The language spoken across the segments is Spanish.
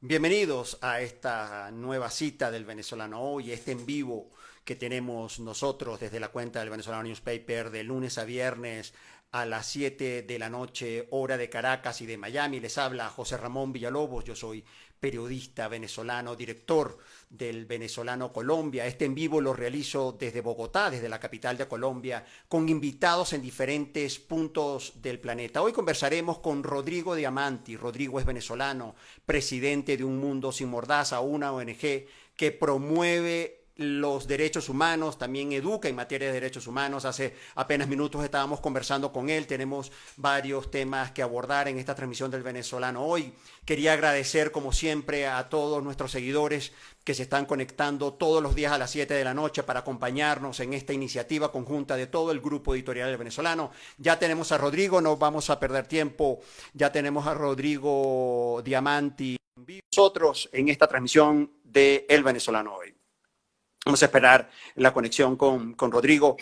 Bienvenidos a esta nueva cita del Venezolano Hoy, este en vivo que tenemos nosotros desde la cuenta del Venezolano Newspaper de lunes a viernes a las 7 de la noche, hora de Caracas y de Miami. Les habla José Ramón Villalobos, yo soy periodista venezolano, director del Venezolano Colombia. Este en vivo lo realizo desde Bogotá, desde la capital de Colombia, con invitados en diferentes puntos del planeta. Hoy conversaremos con Rodrigo Diamanti. Rodrigo es venezolano, presidente de Un Mundo Sin Mordaza, una ONG que promueve los derechos humanos, también educa en materia de derechos humanos. Hace apenas minutos estábamos conversando con él, tenemos varios temas que abordar en esta transmisión del Venezolano Hoy. Quería agradecer como siempre a todos nuestros seguidores que se están conectando todos los días a las 7 de la noche para acompañarnos en esta iniciativa conjunta de todo el grupo editorial del Venezolano. Ya tenemos a Rodrigo, no vamos a perder tiempo, ya tenemos a Rodrigo Diamanti nosotros en esta transmisión de El Venezolano Hoy. Vamos a esperar la conexión con Rodrigo.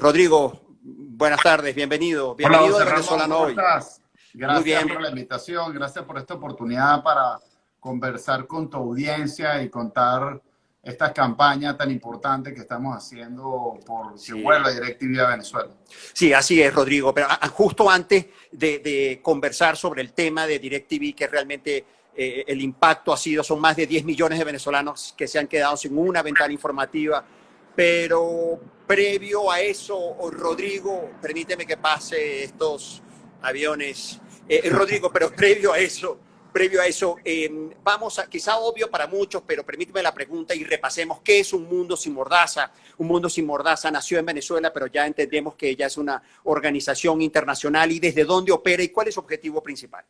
Rodrigo, buenas tardes, bienvenido. Bienvenido Hola, al Venezolano ¿cómo Hoy. estás? Muy Gracias bien. por la invitación, gracias por esta oportunidad para conversar con tu audiencia y contar esta campaña tan importante que estamos haciendo por que Sí. vuelva DirecTV a Venezuela. Sí, así es, Rodrigo. Pero justo antes de conversar sobre el tema de DirecTV, que realmente el impacto son más de 10 millones de venezolanos que se han quedado sin una ventana informativa. Pero previo a eso, Rodrigo, permíteme que pase estos aviones. Rodrigo, pero previo a eso, vamos a, quizá obvio para muchos, pero permíteme la pregunta y repasemos qué es Un Mundo Sin Mordaza. Un Mundo Sin Mordaza nació en Venezuela, pero ya entendemos que ella es una organización internacional. ¿Y desde dónde opera y cuál es su objetivo principal?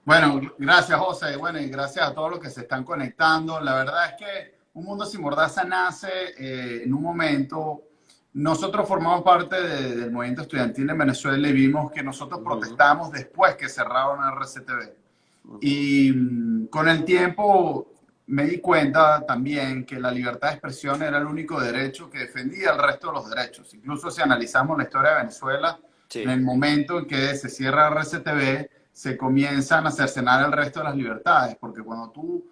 Bueno, gracias, José. Bueno, y gracias a todos los que se están conectando. La verdad es que Un Mundo Sin Mordaza nace en un momento. Nosotros formamos parte del movimiento estudiantil en Venezuela y vimos que nosotros protestamos después que cerraron RCTV. Y con el tiempo me di cuenta también que la libertad de expresión era el único derecho que defendía el resto de los derechos. Incluso si analizamos la historia de Venezuela, Sí. en el momento en que se cierra RCTV, se comienzan a cercenar el resto de las libertades, porque cuando tú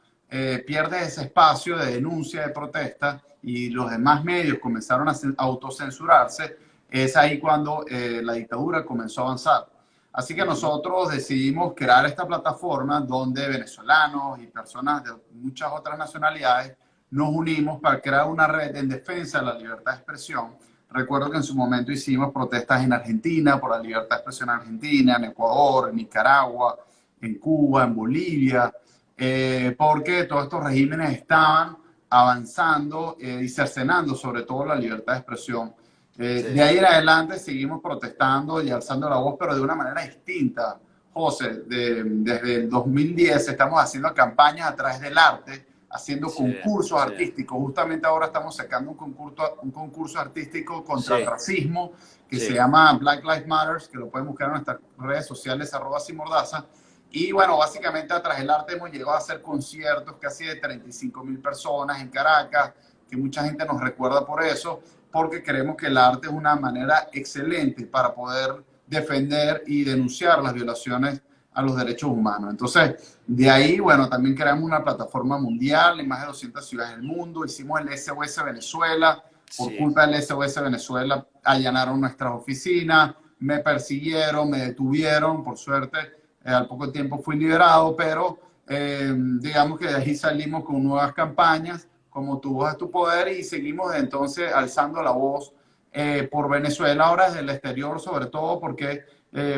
pierdes ese espacio de denuncia, de protesta, y los demás medios comenzaron a autocensurarse, es ahí cuando la dictadura comenzó a avanzar. Así que nosotros decidimos crear esta plataforma donde venezolanos y personas de muchas otras nacionalidades nos unimos para crear una red en defensa de la libertad de expresión. Recuerdo que en su momento hicimos protestas en Argentina por la libertad de expresión en Argentina, en Ecuador, en Nicaragua, en Cuba, en Bolivia, porque todos estos regímenes estaban avanzando y cercenando sobre todo la libertad de expresión. Sí. De ahí en adelante seguimos protestando y alzando la voz, pero de una manera distinta. José, desde el 2010 estamos haciendo campañas a través del arte, haciendo concursos artísticos. Justamente ahora estamos sacando un concurso artístico contra el racismo que se llama Black Lives Matter, que lo pueden buscar en nuestras redes sociales, @sinmordaza. Y bueno, básicamente a través del arte hemos llegado a hacer conciertos casi de 35.000 personas en Caracas, que mucha gente nos recuerda por eso, porque creemos que el arte es una manera excelente para poder defender y denunciar las violaciones a los derechos humanos. Entonces, de ahí, bueno, también creamos una plataforma mundial en más de 200 ciudades del mundo. Hicimos el SOS Venezuela. Por culpa del SOS Venezuela allanaron nuestras oficinas, me persiguieron, me detuvieron. Por suerte, al poco tiempo fui liberado, pero digamos que de ahí salimos con nuevas campañas, como Tu Voz es Tu Poder, y seguimos entonces alzando la voz por Venezuela, ahora desde el exterior, sobre todo porque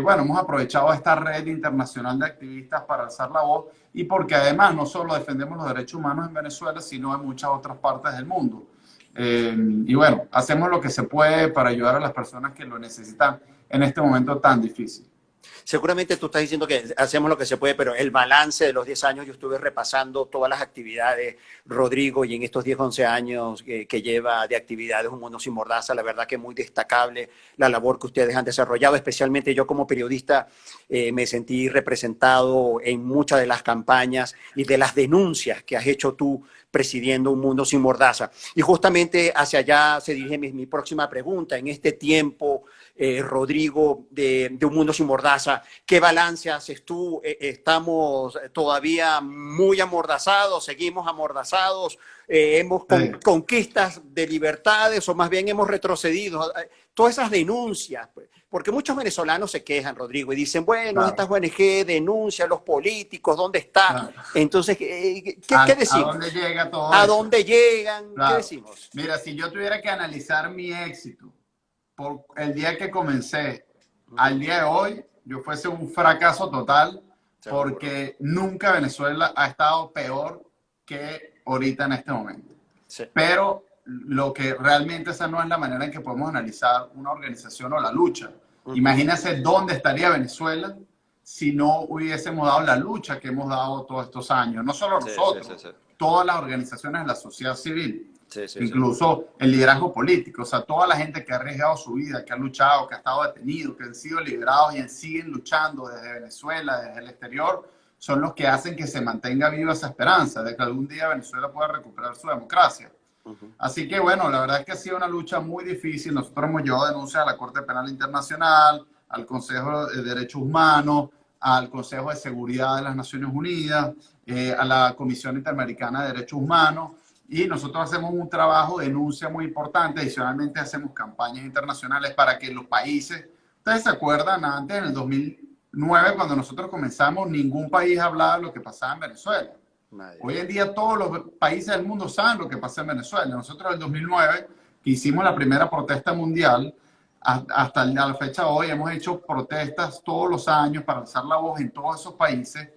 bueno, hemos aprovechado esta red internacional de activistas para alzar la voz y porque además no solo defendemos los derechos humanos en Venezuela, sino en muchas otras partes del mundo. Y bueno, hacemos lo que se puede para ayudar a las personas que lo necesitan en este momento tan difícil. Seguramente tú estás diciendo que hacemos lo que se puede, pero el balance de los 10 años, yo estuve repasando todas las actividades, Rodrigo, y en estos 10, 11 años que lleva de actividades Un Mundo Sin Mordaza, la verdad que muy destacable la labor que ustedes han desarrollado, especialmente yo como periodista me sentí representado en muchas de las campañas y de las denuncias que has hecho tú presidiendo Un Mundo Sin Mordaza. Y justamente hacia allá se dirige mi próxima pregunta. En este tiempo, Rodrigo, de Un Mundo Sin Mordaza, ¿qué balance haces tú? ¿Estamos todavía muy amordazados? ¿Seguimos amordazados? ¿Hemos conquistas de libertades o más bien hemos retrocedido? Todas esas denuncias, pues, porque muchos venezolanos se quejan, Rodrigo, y dicen, bueno, Claro. estas ONG denuncian a los políticos, ¿dónde está? Claro. Entonces, ¿qué decimos? ¿A dónde llega todo ¿A eso? dónde llegan? Claro. ¿Qué decimos? Mira, si yo tuviera que analizar mi éxito por el día que comencé al día de hoy, yo fuese un fracaso total, porque nunca Venezuela ha estado peor que ahorita en este momento. Sí. Pero lo que realmente esa no es la manera en que podemos analizar una organización o la lucha. Imagínense dónde estaría Venezuela si no hubiésemos dado la lucha que hemos dado todos estos años. No solo nosotros, todas las organizaciones de la sociedad civil, incluso el liderazgo político, o sea, toda la gente que ha arriesgado su vida, que ha luchado, que ha estado detenido, que han sido liberados y siguen luchando desde Venezuela, desde el exterior, son los que hacen que se mantenga viva esa esperanza de que algún día Venezuela pueda recuperar su democracia. Así que bueno, la verdad es que ha sido una lucha muy difícil. Nosotros hemos llevado denuncias a la Corte Penal Internacional, al Consejo de Derechos Humanos, al Consejo de Seguridad de las Naciones Unidas, a la Comisión Interamericana de Derechos Humanos, y nosotros hacemos un trabajo de denuncia muy importante. Adicionalmente hacemos campañas internacionales para que los países, ustedes se acuerdan, antes en el 2009, cuando nosotros comenzamos, ningún país hablaba de lo que pasaba en Venezuela. Hoy en día todos los países del mundo saben lo que pasa en Venezuela. Nosotros en el 2009, que hicimos la primera protesta mundial, hasta la fecha de hoy hemos hecho protestas todos los años para alzar la voz en todos esos países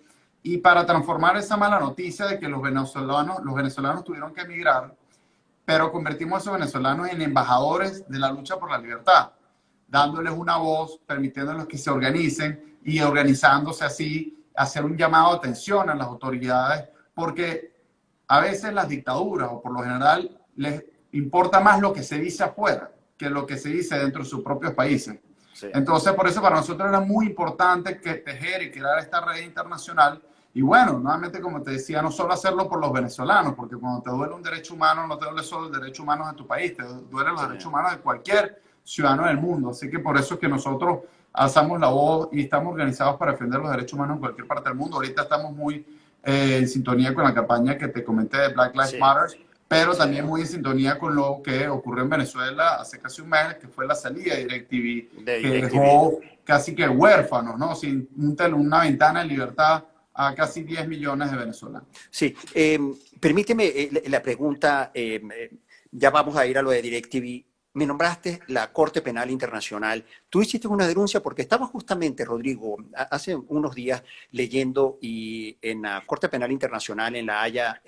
y para transformar esa mala noticia de que los venezolanos tuvieron que emigrar, pero convertimos a esos venezolanos en embajadores de la lucha por la libertad, dándoles una voz, permitiéndoles que se organicen y organizándose así, hacer un llamado de atención a las autoridades, porque a veces las dictaduras, o por lo general, les importa más lo que se dice afuera que lo que se dice dentro de sus propios países. Sí. Entonces, por eso para nosotros era muy importante que tejer y crear esta red internacional. Y bueno, nuevamente, como te decía, no solo hacerlo por los venezolanos, porque cuando te duele un derecho humano, no te duele solo el derecho humano de tu país, te duelen los derechos humanos de cualquier ciudadano del mundo. Así que por eso es que nosotros alzamos la voz y estamos organizados para defender los derechos humanos en cualquier parte del mundo. Ahorita estamos muy en sintonía con la campaña que te comenté de Black Lives Matter, pero también muy en sintonía con lo que ocurrió en Venezuela hace casi un mes, que fue la salida de DirecTV, que dejó casi que huérfanos, ¿no? Sin una ventana de libertad a casi 10 millones de venezolanos. Sí, permíteme la pregunta, ya vamos a ir a lo de DirecTV. Me nombraste la Corte Penal Internacional. Tú hiciste una denuncia porque estaba justamente, Rodrigo, hace unos días leyendo y en la Corte Penal Internacional en La Haya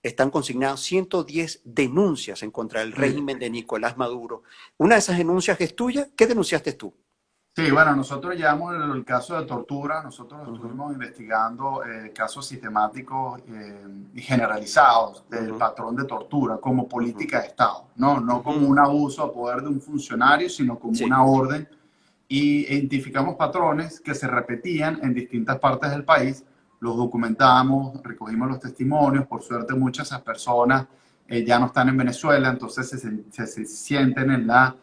están consignadas 110 denuncias en contra del régimen de Nicolás Maduro. ¿Una de esas denuncias es tuya? ¿Qué denunciaste tú? Sí, bueno, nosotros llevamos el caso de tortura. Nosotros estuvimos investigando casos sistemáticos y generalizados del patrón de tortura como política de Estado, no como un abuso de poder de un funcionario, sino como una orden. Y identificamos patrones que se repetían en distintas partes del país. Los documentamos, recogimos los testimonios. Por suerte, muchas de esas personas ya no están en Venezuela, entonces se sienten en la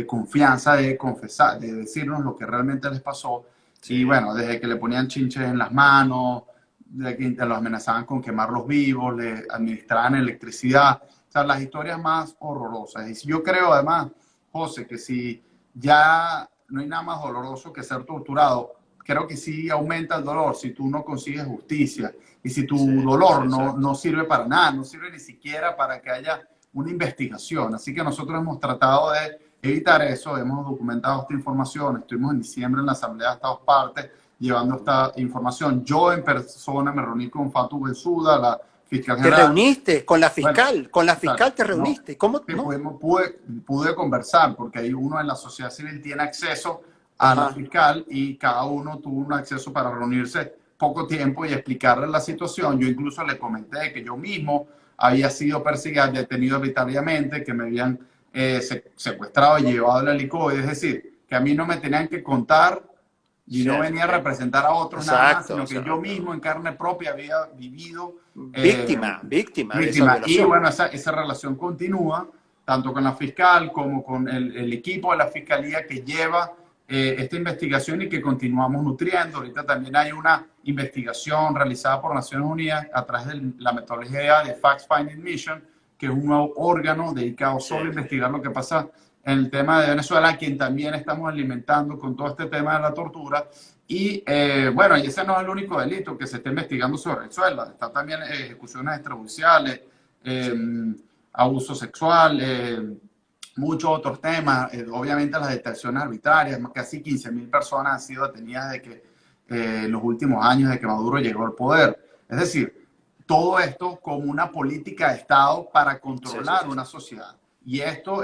confianza de confesar, de decirnos lo que realmente les pasó. Sí. Y bueno, desde que le ponían chinches en las manos, de que los amenazaban con quemarlos vivos, le administraban electricidad, o sea, las historias más horrorosas. Y yo creo además, José, que si ya no hay nada más doloroso que ser torturado, creo que sí aumenta el dolor si tú no consigues justicia y si tu dolor no sirve para nada, no sirve ni siquiera para que haya una investigación. Así que nosotros hemos tratado de evitar eso, hemos documentado esta información. Estuvimos en diciembre en la Asamblea de Estados Partes llevando esta información. Yo en persona me reuní con Fatou Bensouda, la fiscal general. ¿Te reuniste con la fiscal? Bueno, ¿con la fiscal te reuniste? No, ¿Cómo? Sí, no? Pude conversar porque ahí uno en la sociedad civil tiene acceso a la fiscal y cada uno tuvo un acceso para reunirse poco tiempo y explicarle la situación. Yo incluso le comenté que yo mismo había sido perseguido, detenido arbitrariamente, que me habían secuestrado y llevado al helicoide. Es decir, que a mí no me tenían que contar y no venía a representar a otros nada más, sino que yo exacto. mismo en carne propia había vivido Víctima de esa víctima. Y violación. bueno, esa relación continúa tanto con la fiscal como con el equipo de la fiscalía que lleva esta investigación y que continuamos nutriendo. Ahorita también hay una investigación realizada por Naciones Unidas a través de la metodología de Fact Finding Mission, que es un nuevo órgano dedicado solo a investigar lo que pasa en el tema de Venezuela, a quien también estamos alimentando con todo este tema de la tortura. Y bueno, y ese no es el único delito que se está investigando sobre Venezuela. Está también ejecuciones extrajudiciales, abuso sexual, muchos otros temas. Obviamente las detenciones arbitrarias, casi 15.000 personas han sido detenidas de que los últimos años de que Maduro llegó al poder. Es decir, todo esto como una política de Estado para controlar una sociedad. Y esto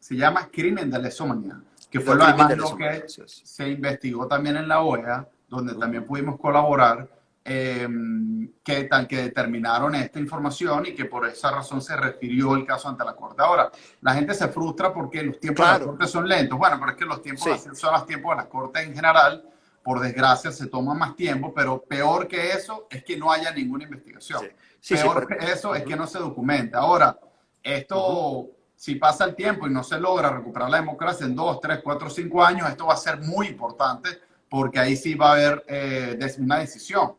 se llama crimen de lesa humanidad, que fue además lo que se investigó también en la OEA, donde también pudimos colaborar, que determinaron esta información y que por esa razón se refirió el caso ante la Corte. Ahora, la gente se frustra porque los tiempos de la Corte son lentos. Bueno, pero es que los tiempos son los tiempos de la Corte en general. Por desgracia, se toma más tiempo, pero peor que eso es que no haya ninguna investigación. Peor que eso es que no se documenta. Ahora, esto, si pasa el tiempo y no se logra recuperar la democracia en 2, 3, 4, 5 años, esto va a ser muy importante porque ahí sí va a haber una decisión.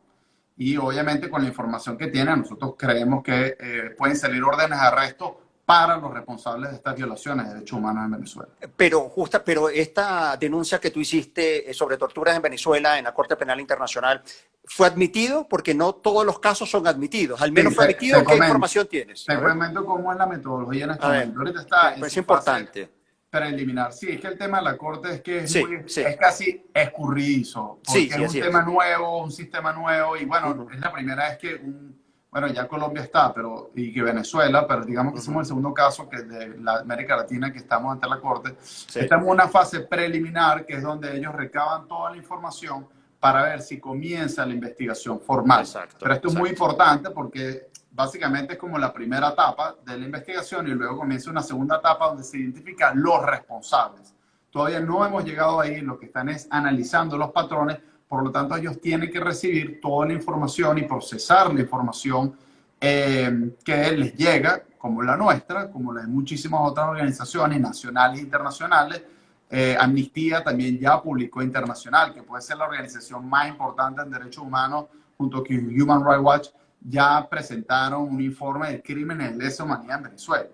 Y obviamente con la información que tiene, nosotros creemos que pueden salir órdenes de arresto para los responsables de estas violaciones de derechos humanos en Venezuela. Pero esta denuncia que tú hiciste sobre torturas en Venezuela en la Corte Penal Internacional fue admitido, porque no todos los casos son admitidos. Al menos fue admitido. ¿Qué información tienes? Te comento cómo es la metodología en este momento. Ahorita está es importante. Preliminar. Sí, es que el tema de la Corte es que es casi escurridizo, porque es un tema nuevo, un sistema nuevo, y bueno, es la primera vez que bueno, ya Colombia está, y que Venezuela, pero digamos que somos el segundo caso que de la América Latina que estamos ante la Corte. Estamos en una fase preliminar, que es donde ellos recaban toda la información para ver si comienza la investigación formal. Pero esto es muy importante porque básicamente es como la primera etapa de la investigación y luego comienza una segunda etapa donde se identifican los responsables. Todavía no hemos llegado ahí, lo que están es analizando los patrones. Por lo tanto, ellos tienen que recibir toda la información y procesar la información que les llega, como la nuestra, como la de muchísimas otras organizaciones nacionales e internacionales. Amnistía también ya publicó internacional, que puede ser la organización más importante en derechos humanos, junto con Human Rights Watch, ya presentaron un informe de crímenes de lesa humanidad en Venezuela.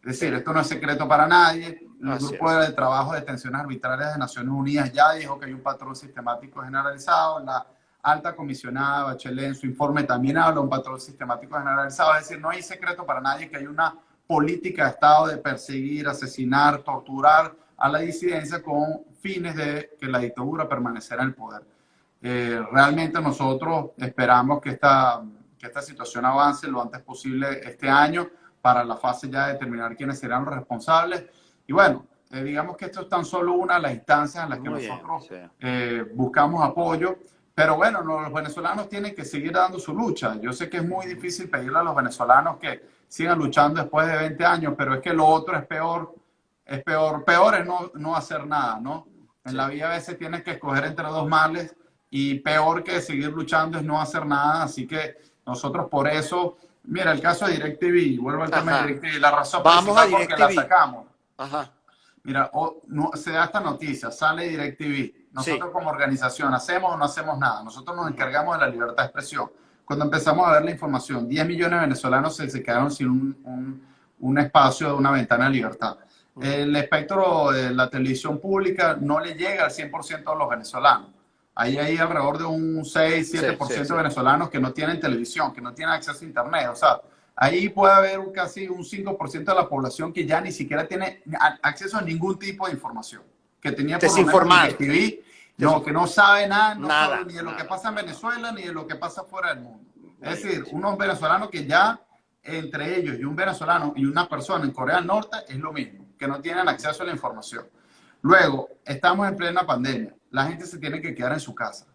Es decir, esto no es secreto para nadie. El grupo de trabajo de detenciones arbitrarias de Naciones Unidas ya dijo que hay un patrón sistemático generalizado. La alta comisionada Bachelet en su informe también habla de un patrón sistemático generalizado. Es decir, no hay secreto para nadie que hay una política de Estado de perseguir, asesinar, torturar a la disidencia con fines de que la dictadura permaneciera en el poder. Realmente nosotros esperamos que esta situación avance lo antes posible este año para la fase ya de determinar quiénes serán los responsables. Y bueno, digamos que esto es tan solo una de las instancias en las que nosotros buscamos apoyo. Pero bueno, los venezolanos tienen que seguir dando su lucha. Yo sé que es muy difícil pedirle a los venezolanos que sigan luchando después de 20 años, pero es que lo otro es peor. Es peor. Peor es no hacer nada, ¿no? En la vida a veces tienes que escoger entre dos males y peor que seguir luchando es no hacer nada. Así que nosotros por eso, mira, el caso de DirecTV, vuelvo al tema de DirecTV, la razón principal por que la sacamos. Mira, se da esta noticia, sale DirecTV. Nosotros como organización, ¿hacemos o no hacemos nada? Nosotros nos encargamos de la libertad de expresión. Cuando empezamos a ver la información, 10 millones de venezolanos se quedaron sin un espacio de una ventana de libertad. El espectro de la televisión pública no le llega al 100% a los venezolanos. Ahí hay alrededor de un 6-7% de venezolanos que no tienen televisión, que no tienen acceso a internet. O sea, ahí puede haber casi un 5% de la población que ya ni siquiera tiene acceso a ningún tipo de información. Que tenía por lo menos TV, que no sabe nada, sabe ni de lo que pasa en Venezuela, ni de lo que pasa fuera del mundo. Es decir, unos venezolanos que ya entre ellos y un venezolano y una persona en Corea del Norte es lo mismo, que no tienen acceso a la información. Luego, estamos en plena pandemia. La gente se tiene que quedar en su casa.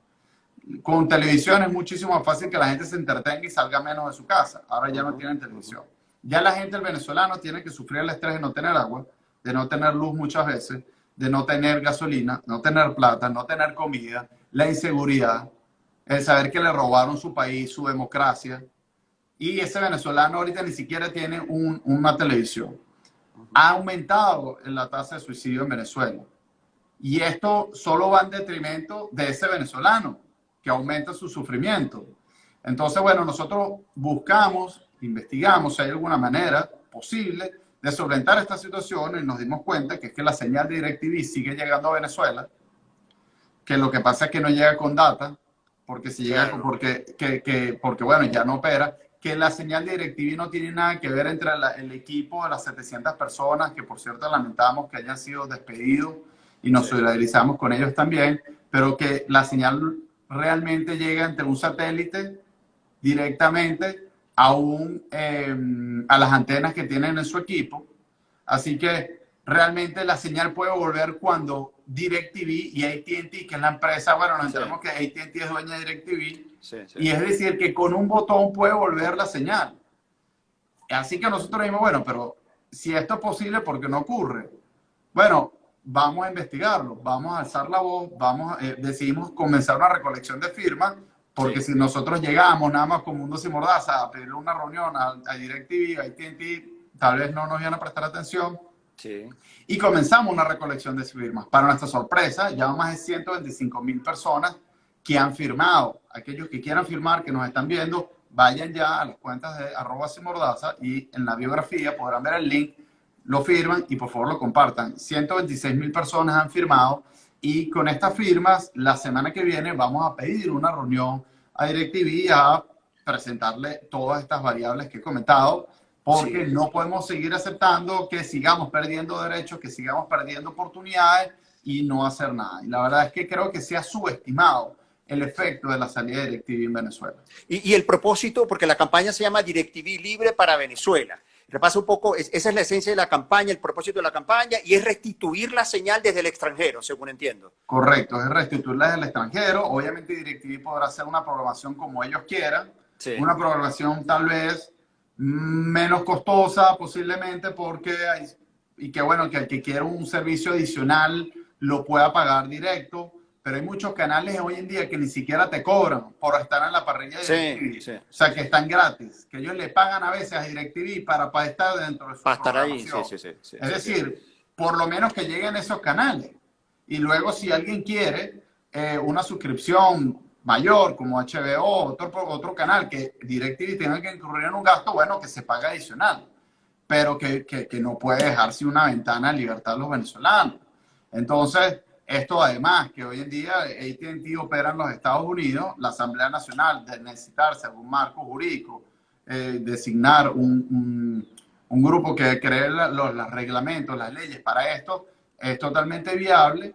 Con televisión es muchísimo más fácil que la gente se entretenga y salga menos de su casa. Ahora ya no tienen televisión. Ya la gente, el venezolano, tiene que sufrir el estrés de no tener agua, de no tener luz muchas veces, de no tener gasolina, no tener plata, no tener comida, la inseguridad, el saber que le robaron su país, su democracia, y ese venezolano ahorita ni siquiera tiene una televisión. Ha aumentado la tasa de suicidio en Venezuela. Y esto solo va en detrimento de ese venezolano, que aumenta su sufrimiento. Entonces, bueno, nosotros buscamos, investigamos si hay alguna manera posible de solventar esta situación y nos dimos cuenta que es que la señal de DirecTV sigue llegando a Venezuela, que lo que pasa es que no llega con data, porque si llega, Claro. porque bueno, ya no opera, que la señal de DirecTV no tiene nada que ver entre el equipo de las 700 personas, que por cierto lamentamos que hayan sido despedidos y nos Sí. solidarizamos con ellos también, pero que la señal realmente llega entre un satélite directamente a las antenas que tienen en su equipo. Así que realmente la señal puede volver cuando DirecTV y AT&T, que es la empresa, bueno, nos enteramos que AT&T es dueña de DirecTV, y es decir, que con un botón puede volver la señal. Así que nosotros dijimos, bueno, pero si esto es posible, ¿por qué no ocurre? Bueno, vamos a investigarlo, vamos a alzar la voz, decidimos comenzar una recolección de firmas, porque si nosotros llegamos nada más con Mundo Sin Mordaza a pedirle una reunión a DirecTV, a AT&T, tal vez no nos iban a prestar atención. Sí. Y comenzamos una recolección de firmas. Para nuestra sorpresa, ya más de 125,000 personas que han firmado. Aquellos que quieran firmar, que nos están viendo, vayan ya a las cuentas de @simordaza y en la biografía podrán ver el link, lo firman y por favor lo compartan. 126,000 personas han firmado y con estas firmas, la semana que viene vamos a pedir una reunión a DirecTV a presentarle todas estas variables que he comentado, porque no podemos seguir aceptando que sigamos perdiendo derechos, que sigamos perdiendo oportunidades y no hacer nada. Y la verdad es que creo que se ha subestimado el efecto de la salida de DirecTV en Venezuela. Y el propósito, porque la campaña se llama DirecTV Libre para Venezuela. Repasa un poco, esa es la esencia de la campaña, el propósito de la campaña, y es restituir la señal desde el extranjero, según entiendo. Correcto, es restituirla desde el extranjero. Obviamente DirecTV podrá hacer una programación como ellos quieran, una programación tal vez menos costosa posiblemente, porque y que bueno, que el que quiera un servicio adicional lo pueda pagar directo, pero hay muchos canales hoy en día que ni siquiera te cobran por estar en la parrilla de DirecTV. O sea, que están gratis, que ellos le pagan a veces a DirecTV para estar dentro de su programación. Es decir, por lo menos que lleguen esos canales. Y luego si alguien quiere una suscripción mayor como HBO, otro canal que DirecTV tenga que incurrir en un gasto, bueno, que se paga adicional, pero que no puede dejarse una ventana de libertad a los venezolanos. Entonces, esto además, que hoy en día AT&T opera en los Estados Unidos, la Asamblea Nacional, de necesitarse algún marco jurídico, designar un grupo que cree los reglamentos, las leyes para esto, es totalmente viable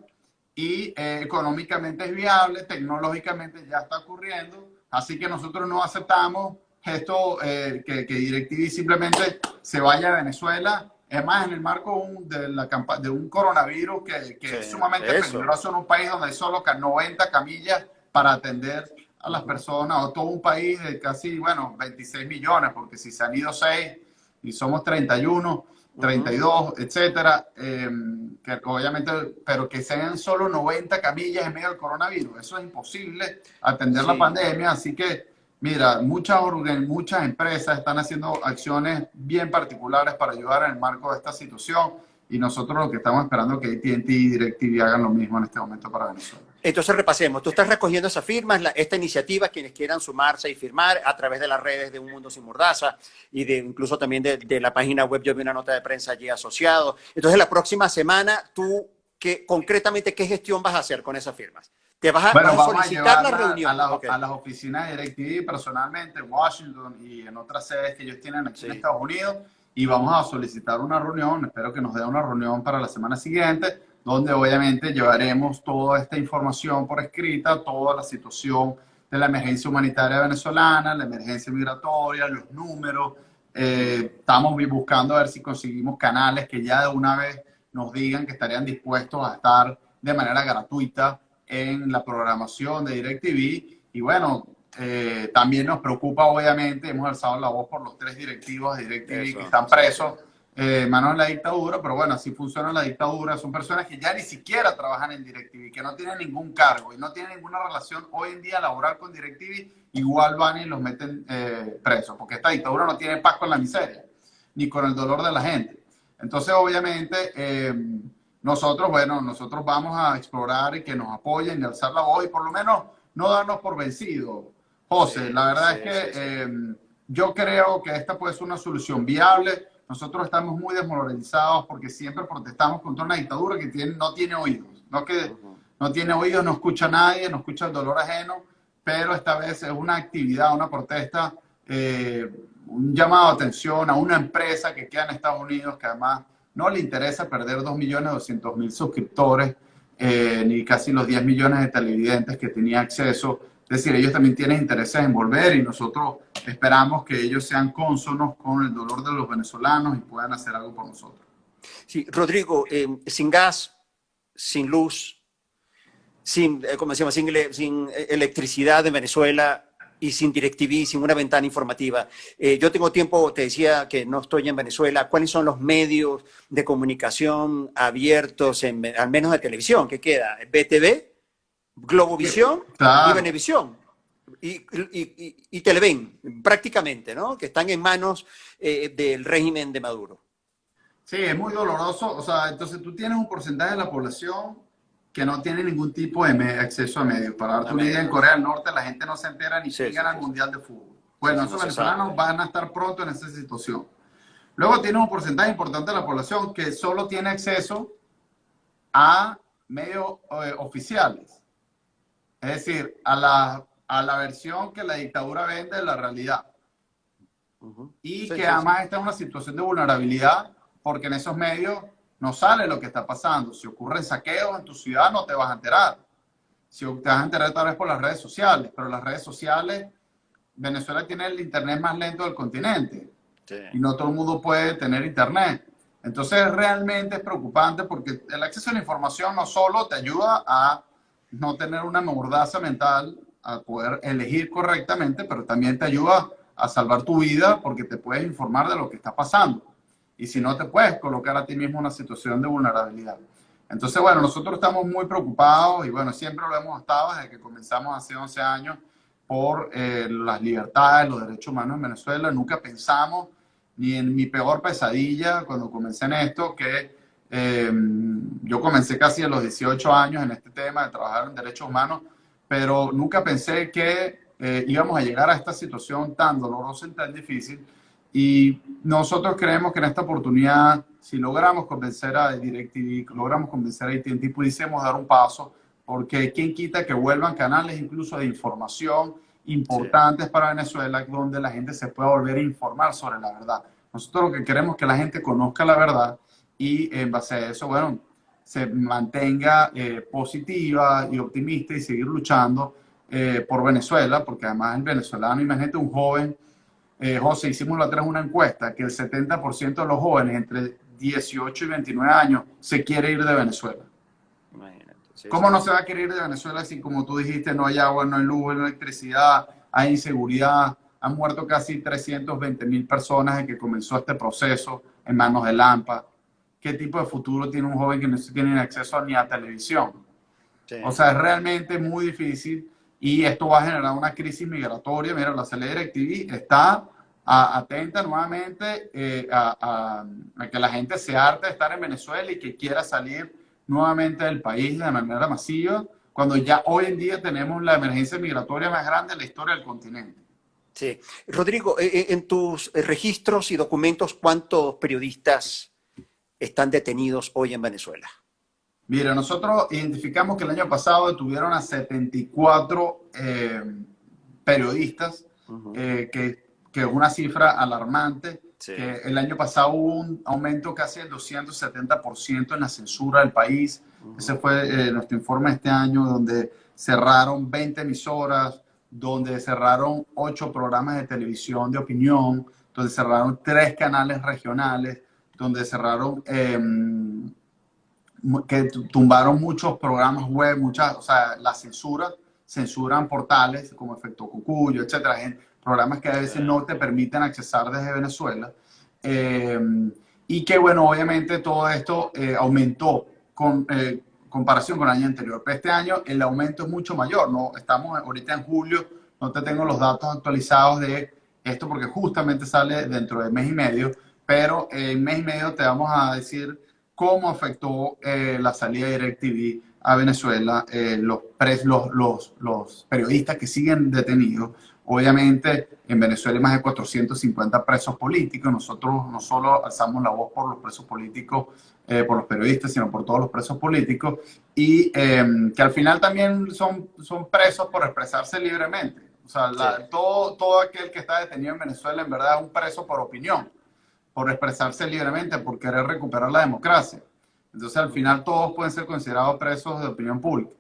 y económicamente es viable, tecnológicamente ya está ocurriendo, así que nosotros no aceptamos esto, que DirecTV simplemente se vaya a Venezuela. Es más, en el marco de un coronavirus que es sumamente peligroso en un país donde hay solo 90 camillas para atender a las personas, o todo un país de casi, bueno, 26 millones, porque si se han ido 6 y somos 31, 32, etcétera, que obviamente, pero que sean solo 90 camillas en medio del coronavirus, eso es imposible atender la pandemia, así que mira, muchas empresas están haciendo acciones bien particulares para ayudar en el marco de esta situación y nosotros lo que estamos esperando es que AT&T y DirecTV hagan lo mismo en este momento para Venezuela. Entonces repasemos, tú estás recogiendo esas firmas, esta iniciativa, quienes quieran sumarse y firmar a través de las redes de Un Mundo Sin Mordaza y incluso también de la página web. Yo vi una nota de prensa allí asociado. Entonces la próxima semana, tú, concretamente, ¿qué gestión vas a hacer con esas firmas? ¿Te vas a solicitar la reunión? A las oficinas de DirecTV personalmente en Washington y en otras sedes que ellos tienen aquí en Estados Unidos, y vamos a solicitar una reunión. Espero que nos dé una reunión para la semana siguiente, donde obviamente llevaremos toda esta información por escrita, toda la situación de la emergencia humanitaria venezolana, la emergencia migratoria, los números. Estamos buscando a ver si conseguimos canales que ya de una vez nos digan que estarían dispuestos a estar de manera gratuita en la programación de DirecTV. Y bueno, también nos preocupa, obviamente, hemos alzado la voz por los 3 directivos de DirecTV que están presos manos de la dictadura, pero bueno, así funciona la dictadura. Son personas que ya ni siquiera trabajan en DirecTV, que no tienen ningún cargo y no tienen ninguna relación hoy en día laboral con DirecTV, igual van y los meten presos, porque esta dictadura no tiene paz con la miseria, ni con el dolor de la gente. Entonces, obviamente, nosotros, bueno, nosotros vamos a explorar y que nos apoyen y alzar la voz y por lo menos no darnos por vencidos. José, Sí, la verdad sí, es sí, que sí. yo creo que esta puede ser una solución viable. Nosotros estamos muy desmoralizados porque siempre protestamos contra una dictadura que no tiene oídos, no que Ujú. no tiene oídos, no escucha a nadie, no escucha el dolor ajeno, pero esta vez es una actividad, una protesta, un llamado de atención a una empresa que queda en Estados Unidos que además no le interesa perder 2.200.000 suscriptores, ni casi los 10 millones de televidentes que tenía acceso. Es decir, ellos también tienen intereses en volver y nosotros esperamos que ellos sean cónsonos con el dolor de los venezolanos y puedan hacer algo por nosotros. Sí, Rodrigo, sin gas, sin luz, sin, ¿cómo se llama? Sin electricidad en Venezuela y sin DirecTV, sin una ventana informativa. Yo tengo tiempo, te decía que no estoy en Venezuela. ¿Cuáles son los medios de comunicación abiertos, al menos de televisión? ¿Qué queda? ¿BTV, Globovisión y Claro, Venevisión? Y Televen, prácticamente, ¿no? Que están en manos del régimen de Maduro. sí, es muy doloroso. O sea, entonces tú tienes un porcentaje de la población que no tiene ningún tipo de acceso a medios. Para darte A una idea, en medios. Corea del Norte la gente no se entera ni Sí, quién sí, gana el sí, sí. Mundial de Fútbol. Sí, Bueno, sí, no esos se venezolanos sabe. van a estar pronto en esa situación. Luego tienes un porcentaje importante de la población que solo tiene acceso a medios oficiales. Es decir, a la versión que la dictadura vende de la realidad. Ujú. Y Sí, que sí, sí. además está en una situación de vulnerabilidad porque en esos medios no sale lo que está pasando. Si ocurren saqueos en tu ciudad no te vas a enterar. Si te vas a enterar tal vez por las redes sociales, pero las redes sociales, Venezuela tiene el internet más lento del continente Sí. y no todo el mundo puede tener internet. Entonces realmente es preocupante porque el acceso a la información no solo te ayuda a no tener una mordaza mental, a poder elegir correctamente, pero también te ayuda a salvar tu vida porque te puedes informar de lo que está pasando. Y si Sí. no, te puedes colocar a ti mismo en una situación de vulnerabilidad. Entonces, bueno, nosotros estamos muy preocupados y bueno, siempre lo hemos estado desde que comenzamos hace 11 años por las libertades, los derechos humanos en Venezuela. Nunca pensamos, ni en mi peor pesadilla cuando comencé en esto, que yo comencé casi a los 18 años en este tema de trabajar en derechos humanos, pero nunca pensé que íbamos a llegar a esta situación tan dolorosa y tan difícil. Y nosotros creemos que en esta oportunidad, si logramos convencer a DirecTV, logramos convencer a AT&T, pudiésemos dar un paso, porque quién quita que vuelvan canales incluso de información Sí. importantes para Venezuela, donde la gente se pueda volver a informar sobre la verdad. Nosotros lo que queremos es que la gente conozca la verdad y en base a eso, bueno, se mantenga positiva y optimista y seguir luchando por Venezuela, porque además el venezolano, imagínate un joven, José, hicimos la otra vez una encuesta que el 70% de los jóvenes entre 18 y 29 años se quiere ir de Venezuela. Imagínate. Sí, ¿Cómo sí, no sí. se va a querer ir de Venezuela si, como tú dijiste, no hay agua, no hay luz, no hay electricidad, hay inseguridad? Han muerto casi 320.000 personas desde que comenzó este proceso en manos de Lampa. ¿Qué tipo de futuro tiene un joven que no tiene acceso ni a televisión? Sí. O sea, es realmente muy difícil y esto va a generar una crisis migratoria. Mira, la Cele DirecTV está atenta nuevamente a que la gente se harte de estar en Venezuela y que quiera salir nuevamente del país de manera masiva, cuando ya hoy en día tenemos la emergencia migratoria más grande de la historia del continente. Sí. Rodrigo, en tus registros y documentos, ¿cuántos periodistas están detenidos hoy en Venezuela? Mira, nosotros identificamos que el año pasado detuvieron a 74 periodistas, Ujú. que es una cifra alarmante, Sí. que el año pasado hubo un aumento casi del 270% en la censura del país. Ese Ujú. fue nuestro informe de este año, donde cerraron 20 emisoras, donde cerraron 8 programas de televisión de opinión, donde cerraron 3 canales regionales, donde cerraron que tumbaron muchos programas web, muchas, o sea, la censura, censuran portales como Efecto Cucuyo, etcétera, programas que a Sí. veces no te permiten accesar desde Venezuela. Eh, y que, bueno, obviamente todo esto aumentó con comparación con el año anterior. Pero este año el aumento es mucho mayor, ¿no? Estamos ahorita en julio, no te tengo los datos actualizados de esto porque justamente sale dentro de mes y medio, pero en mes y medio te vamos a decir cómo afectó la salida de DirecTV a Venezuela, los periodistas que siguen detenidos. Obviamente, en Venezuela hay más de 450 presos políticos. Nosotros no solo alzamos la voz por los presos políticos, por los periodistas, sino por todos los presos políticos, y que al final también son presos por expresarse libremente. O sea, todo aquel que está detenido en Venezuela en verdad es un preso por opinión, por expresarse libremente, por querer recuperar la democracia. Entonces, al final todos pueden ser considerados presos de opinión pública.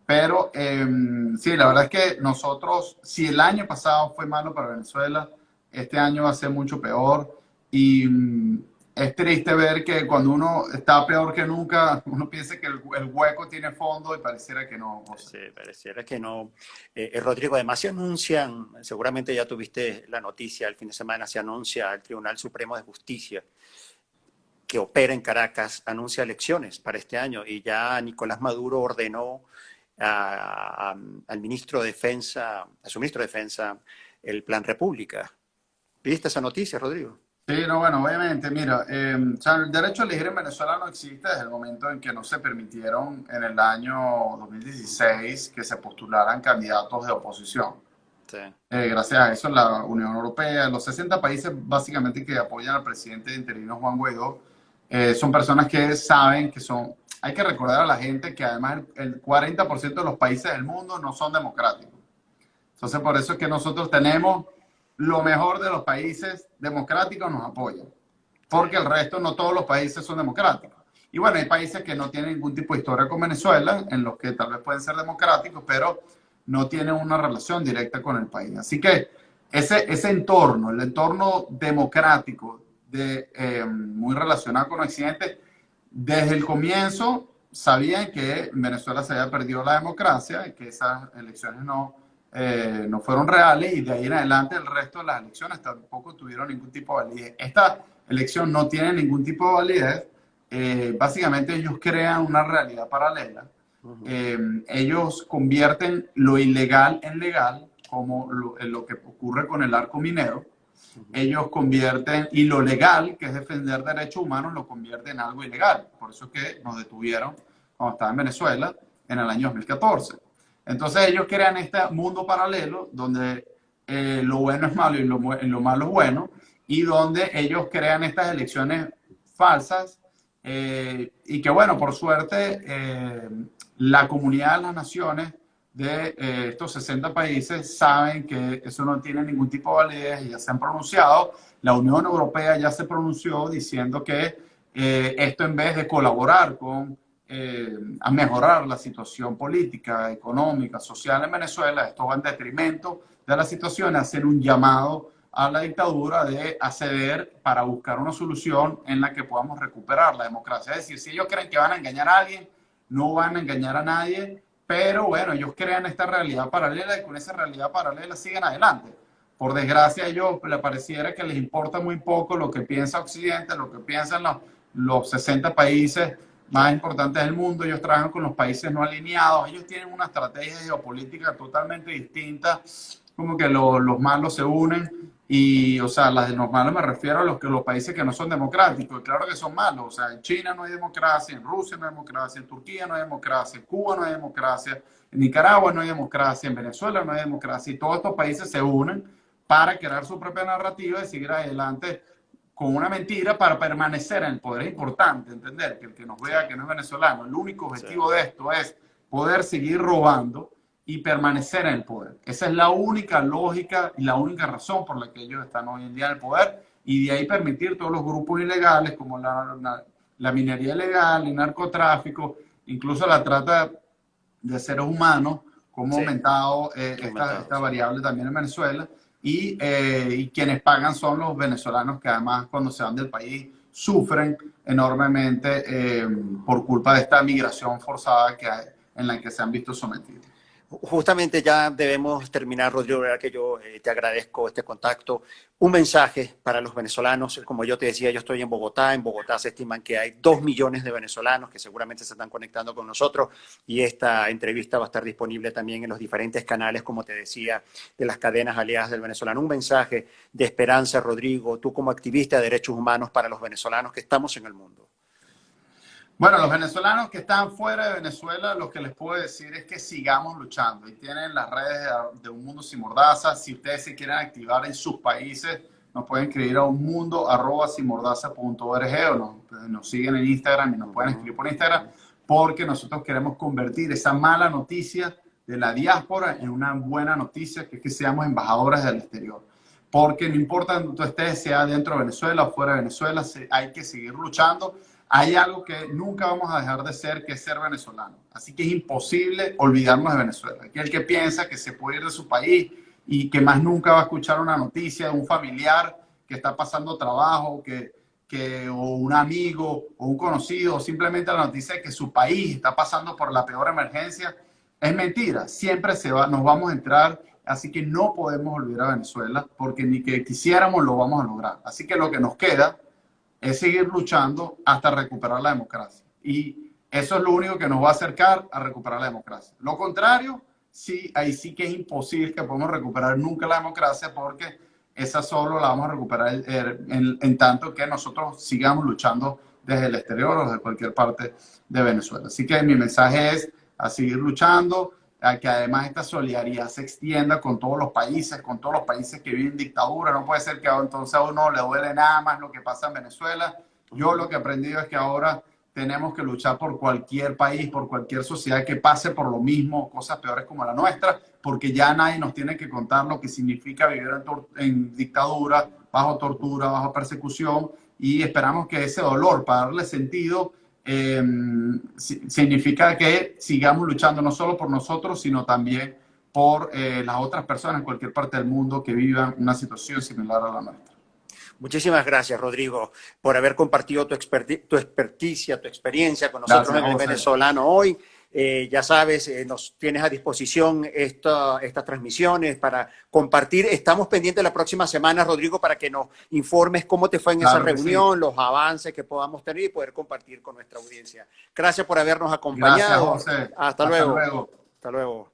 Pero sí, la verdad es que nosotros, si el año pasado fue malo para Venezuela, este año va a ser mucho peor. Y es triste ver que cuando uno está peor que nunca, uno piensa que el hueco tiene fondo y pareciera que no. Sí, pareciera que no. Rodrigo, además se anuncian, seguramente ya tuviste la noticia, el fin de semana se anuncia el Tribunal Supremo de Justicia que opera en Caracas, anuncia elecciones para este año y ya Nicolás Maduro ordenó al ministro de Defensa, a su ministro de Defensa, el Plan República. ¿Viste esa noticia, Rodrigo? Sí, no, bueno, obviamente, mira, o sea, el derecho a elegir en Venezuela no existe desde el momento en que no se permitieron en el año 2016 que se postularan candidatos de oposición. Sí. Gracias a eso la Unión Europea, los 60 países básicamente que apoyan al presidente interino Juan Guaidó, son personas que saben que son, hay que recordar a la gente que además el 40% de los países del mundo no son democráticos. Entonces por eso es que nosotros tenemos lo mejor de los países democráticos nos apoyan, porque el resto, no todos los países son democráticos. Y bueno, hay países que no tienen ningún tipo de historia con Venezuela, en los que tal vez pueden ser democráticos, pero no tienen una relación directa con el país. Así que ese entorno, el entorno democrático, muy relacionado con Occidente, desde el comienzo sabían que en Venezuela se había perdido la democracia y que esas elecciones no fueron reales, y de ahí en adelante el resto de las elecciones tampoco tuvieron ningún tipo de validez. Esta elección no tiene ningún tipo de validez. Básicamente ellos crean una realidad paralela. Ellos convierten lo ilegal en legal, como lo que ocurre con el arco minero. Ellos convierten, y lo legal, que es defender derechos humanos, lo convierten en algo ilegal. Por eso es que nos detuvieron cuando estaba en Venezuela en el año 2014. Entonces ellos crean este mundo paralelo donde lo bueno es malo y lo malo es bueno, y donde ellos crean estas elecciones falsas, y que bueno, por suerte, la comunidad de las naciones de estos 60 países saben que eso no tiene ningún tipo de validez y ya se han pronunciado. La Unión Europea ya se pronunció diciendo que esto, en vez de colaborar a mejorar la situación política, económica, social en Venezuela, esto va en detrimento de la situación, hacen un llamado a la dictadura de acceder para buscar una solución en la que podamos recuperar la democracia. Es decir, si ellos creen que van a engañar a alguien, no van a engañar a nadie, pero bueno, ellos crean esta realidad paralela y con esa realidad paralela siguen adelante. Por desgracia, a ellos les pareciera que les importa muy poco lo que piensa Occidente, lo que piensan los 60 países más importantes del mundo. Ellos trabajan con los países no alineados, ellos tienen una estrategia geopolítica totalmente distinta, como que los malos se unen. Y, o sea, los malos me refiero a los países que no son democráticos. Claro que son malos. O sea, en China no hay democracia, en Rusia no hay democracia, en Turquía no hay democracia, en Cuba no hay democracia, en Nicaragua no hay democracia, en Venezuela no hay democracia. Y todos estos países se unen para crear su propia narrativa y seguir adelante con una mentira para permanecer en el poder. Es importante entender que el que nos vea que no es venezolano, el único objetivo de esto es poder seguir robando y permanecer en el poder. Esa es la única lógica y la única razón por la que ellos están hoy en día en el poder, y de ahí permitir todos los grupos ilegales como la minería ilegal, el narcotráfico, incluso la trata de seres humanos, como ha aumentado esta variable también en Venezuela, y quienes pagan son los venezolanos, que además cuando se van del país sufren enormemente por culpa de esta migración forzada en la que se han visto sometidos. Justamente ya debemos terminar, Rodrigo, verdad que yo te agradezco este contacto. Un mensaje para los venezolanos, como yo te decía, yo estoy en Bogotá se estiman que hay 2 millones de venezolanos que seguramente se están conectando con nosotros y esta entrevista va a estar disponible también en los diferentes canales, como te decía, de las cadenas aliadas del venezolano. Un mensaje de esperanza, Rodrigo, tú como activista de derechos humanos para los venezolanos que estamos en el mundo. Bueno, los venezolanos que están fuera de Venezuela, lo que les puedo decir es que sigamos luchando. Y tienen las redes de Un Mundo Sin Mordaza. Si ustedes se quieren activar en sus países, nos pueden escribir a unmundo@sinmordaza.org o nos siguen en Instagram y nos pueden escribir por Instagram, porque nosotros queremos convertir esa mala noticia de la diáspora en una buena noticia, que es que seamos embajadores del exterior. Porque no importa donde tú estés, sea dentro de Venezuela o fuera de Venezuela, hay que seguir luchando. Hay algo que nunca vamos a dejar de ser, que es ser venezolano. Así que es imposible olvidarnos de Venezuela. Aquel que piensa que se puede ir de su país y que más nunca va a escuchar una noticia de un familiar que está pasando trabajo, o un amigo o un conocido, o simplemente la noticia de que su país está pasando por la peor emergencia, es mentira. Siempre nos vamos a entrar. Así que no podemos olvidar a Venezuela, porque ni que quisiéramos lo vamos a lograr. Así que lo que nos queda es seguir luchando hasta recuperar la democracia. Y eso es lo único que nos va a acercar a recuperar la democracia. Lo contrario, sí, ahí sí que es imposible que podamos recuperar nunca la democracia, porque esa solo la vamos a recuperar en tanto que nosotros sigamos luchando desde el exterior o desde cualquier parte de Venezuela. Así que mi mensaje es a seguir luchando, a que además esta solidaridad se extienda con todos los países que viven en dictadura. No puede ser que entonces a uno le duele nada más lo que pasa en Venezuela. Yo lo que he aprendido es que ahora tenemos que luchar por cualquier país, por cualquier sociedad que pase por lo mismo, cosas peores como la nuestra, porque ya nadie nos tiene que contar lo que significa vivir en dictadura, bajo tortura, bajo persecución, y esperamos que ese dolor, para darle sentido, significa que sigamos luchando no solo por nosotros, sino también por las otras personas en cualquier parte del mundo que vivan una situación similar a la nuestra. Muchísimas gracias, Rodrigo, por haber compartido tu experticia, tu experiencia con nosotros. Gracias, en el Venezolano Hoy. Ya sabes, nos tienes a disposición estas transmisiones para compartir. Estamos pendientes la próxima semana, Rodrigo, para que nos informes cómo te fue en esa reunión, sí, los avances que podamos tener y poder compartir con nuestra audiencia. Gracias por habernos acompañado. Gracias, José. Hasta luego. Hasta luego.